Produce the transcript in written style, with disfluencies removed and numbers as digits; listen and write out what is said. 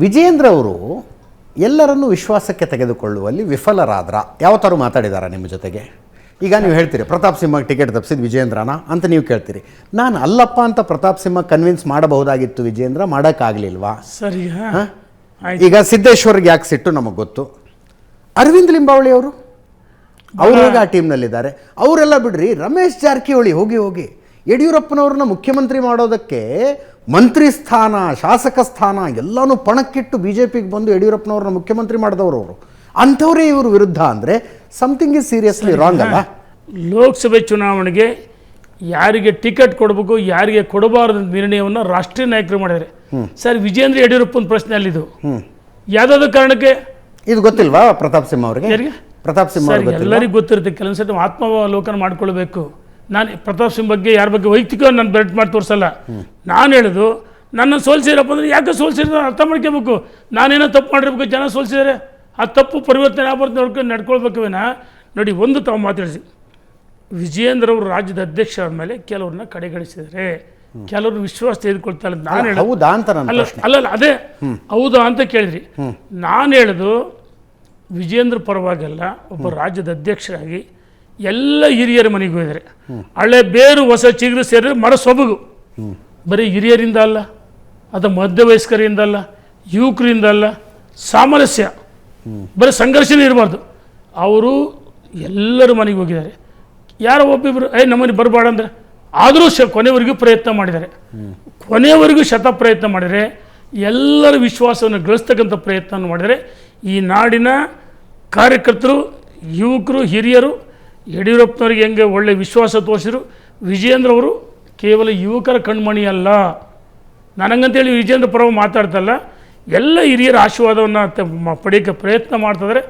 ವಿಜೇಂದ್ರ ಅವರು ಎಲ್ಲರನ್ನೂ ವಿಶ್ವಾಸಕ್ಕೆ ತೆಗೆದುಕೊಳ್ಳುವಲ್ಲಿ ವಿಫಲರಾದ್ರ ಯಾವ ಥರ ಮಾತಾಡಿದಾರ ನಿಮ್ಮ ಜೊತೆಗೆ? ಈಗ ನೀವು ಹೇಳ್ತೀರಿ ಪ್ರತಾಪ್ ಸಿಂಹಗೆ ಟಿಕೆಟ್ ತಪ್ಪಿಸಿದ ವಿಜೇಂದ್ರನ ಅಂತ ನೀವು ಕೇಳ್ತೀರಿ. ನಾನು ಅಲ್ಲಪ್ಪ ಅಂತ ಪ್ರತಾಪ್ ಸಿಂಹ ಕನ್ವಿನ್ಸ್ ಮಾಡಬಹುದಾಗಿತ್ತು, ವಿಜೇಂದ್ರ ಮಾಡೋಕ್ಕಾಗಲಿಲ್ವಾ? ಸರಿ. ಈಗ ಸಿದ್ದೇಶ್ವರ್ಗೆ ಯಾಕೆ ಸಿಟ್ಟು ನಮಗೆ ಗೊತ್ತು. ಅರವಿಂದ್ ಲಿಂಬಾವಳಿ ಅವರು ಅವ್ರಾಗ ಆ ಟೀಮ್ನಲ್ಲಿದ್ದಾರೆ. ಅವರೆಲ್ಲ ಬಿಡ್ರಿ, ರಮೇಶ್ ಜಾರಕಿಹೊಳಿ ಹೋಗಿ ಯಡಿಯೂರಪ್ಪನವ್ರನ್ನ ಮುಖ್ಯಮಂತ್ರಿ ಮಾಡೋದಕ್ಕೆ ಮಂತ್ರಿ ಸ್ಥಾನ, ಶಾಸಕ ಸ್ಥಾನ ಎಲ್ಲನೂ ಪಣಕ್ಕಿಟ್ಟು ಬಿ ಜೆ ಪಿಗೆ ಬಂದು ಯಡಿಯೂರಪ್ಪನವ್ರನ್ನ ಮುಖ್ಯಮಂತ್ರಿ ಮಾಡಿದವರು ಅವರು. ಅಂಥವರೇ ಇವರು ವಿರುದ್ಧ ಅಂದರೆ ಸಮಥಿಂಗ್ ಇಸ್ ಸೀರಿಯಸ್ಲಿ ರಾಂಗ್ ಅಲ್ಲ? ಲೋಕಸಭೆ ಚುನಾವಣೆಗೆ ಯಾರಿಗೆ ಟಿಕೆಟ್ ಕೊಡಬೇಕು, ಯಾರಿಗೆ ಕೊಡಬಾರದು ನಿರ್ಣಯವನ್ನು ರಾಷ್ಟ್ರೀಯ ನಾಯಕರು ಮಾಡಿದ್ದಾರೆ. ಸರ್, ವಿಜೇಂದ್ರ ಯಡಿಯೂರಪ್ಪನ ಪ್ರಶ್ನೆ ಅಲ್ಲಿದು. ಯಾವುದಾದ ಕಾರಣಕ್ಕೆ ಇದು ಗೊತ್ತಿಲ್ವಾ ಪ್ರತಾಪ್ ಸಿಂಹ ಅವರಿಗೆ? ಪ್ರತಾಪ್ ಸಿಂಹ ಎಲ್ಲರಿಗೂ ಗೊತ್ತಿರುತ್ತೆ. ಕೆಲವೊಂದು ಸತಿ ಆತ್ಮಾವಲೋಕನ ಮಾಡ್ಕೊಳ್ಬೇಕು. ನಾನು ಪ್ರತಾಪ್ ಸಿಂಹ ಬಗ್ಗೆ ಯಾರ ಬಗ್ಗೆ ವೈಯಕ್ತಿಕ ನಾನು ಬೆಟ್ ಮಾಡಿ ತೋರಿಸಲ್ಲ. ನಾನು ಹೇಳೋದು, ನನ್ನ ಸೋಲ್ಸಿರಪ್ಪ ಅಂದರೆ ಯಾಕೆ ಸೋಲ್ಸಿದ್ರೆ ಅರ್ಥ ಮಾಡ್ಕೋಬೇಕು. ನಾನೇನೋ ತಪ್ಪು ಮಾಡಿರ್ಬೇಕು, ಜನ ಸೋಲ್ಸಿದ್ದಾರೆ, ಆ ತಪ್ಪು ಪರಿವರ್ತನೆ ಆಗ್ಬಾರ್ದು ನಡ್ಕೊಳ್ಬೇಕು ವಿನ. ನೋಡಿ, ಒಂದು ತಾವು ಮಾತಾಡಿಸಿ, ವಿಜೇಂದ್ರ ಅವರು ರಾಜ್ಯದ ಅಧ್ಯಕ್ಷ ಆದಮೇಲೆ ಕೆಲವ್ರನ್ನ ಕಡೆಗಣಿಸಿದ್ದಾರೆ, ಕೆಲವ್ರನ್ನ ವಿಶ್ವಾಸ ತೆಗೆದುಕೊಳ್ತಾ ಇಲ್ಲ. ನಾನು ಹೇಳೋದು ಅಲ್ಲ, ಅದೇ ಹೌದಾ ಅಂತ ಕೇಳಿದ್ರಿ. ನಾನು ಹೇಳೋದು, ವಿಜೇಂದ್ರ ಪರವಾಗಿಲ್ಲ, ಒಬ್ಬ ರಾಜ್ಯದ ಅಧ್ಯಕ್ಷರಾಗಿ ಎಲ್ಲ ಹಿರಿಯರ ಮನೆಗೆ ಹೋಗಿದ್ದಾರೆ. ಹಳೆ ಬೇರು ಹೊಸ ಚಿಗುರು ಸೇರಿದ್ರೆ ಮರ ಸೊಬಗು. ಬರೀ ಹಿರಿಯರಿಂದ ಅಲ್ಲ, ಅದು ಮಧ್ಯವಯಸ್ಕರಿಂದ ಅಲ್ಲ, ಯುವಕರಿಂದ ಅಲ್ಲ, ಸಾಮರಸ್ಯ, ಬರೀ ಸಂಘರ್ಷನೇ ಇರಬಾರ್ದು. ಅವರು ಎಲ್ಲರ ಮನೆಗೆ ಹೋಗಿದ್ದಾರೆ. ಯಾರೋ ಒಬ್ಬಿಬ್ಬರು ನಮ್ಮನೆ ಬರಬೇಡ ಅಂದರೆ ಆದರೂ ಕೊನೆವರೆಗೂ ಪ್ರಯತ್ನ ಮಾಡಿದ್ದಾರೆ. ಕೊನೆಯವರೆಗೂ ಪ್ರಯತ್ನ ಮಾಡಿದರೆ, ಎಲ್ಲರ ವಿಶ್ವಾಸವನ್ನು ಗಳಿಸ್ತಕ್ಕಂಥ ಪ್ರಯತ್ನವನ್ನು ಮಾಡಿದರೆ ಈ ನಾಡಿನ ಕಾರ್ಯಕರ್ತರು, ಯುವಕರು, ಹಿರಿಯರು ಯಡಿಯೂರಪ್ಪನವ್ರಿಗೆ ಹೆಂಗೆ ಒಳ್ಳೆ ವಿಶ್ವಾಸ ತೋರಿಸಿದ್ರು. ವಿಜೇಂದ್ರ ಅವರು ಕೇವಲ ಯುವಕರ ಕಣ್ಮಣಿ ಅಲ್ಲ. ನನಗಂತೇಳಿ ವಿಜೇಂದ್ರ ಪರವಾಗಿ ಮಾತಾಡ್ತಲ್ಲ, ಎಲ್ಲ ಹಿರಿಯರ ಆಶೀರ್ವಾದವನ್ನು ಪಡೆಯೋಕ್ಕೆ ಪ್ರಯತ್ನ ಮಾಡ್ತಿದ್ದಾರೆ.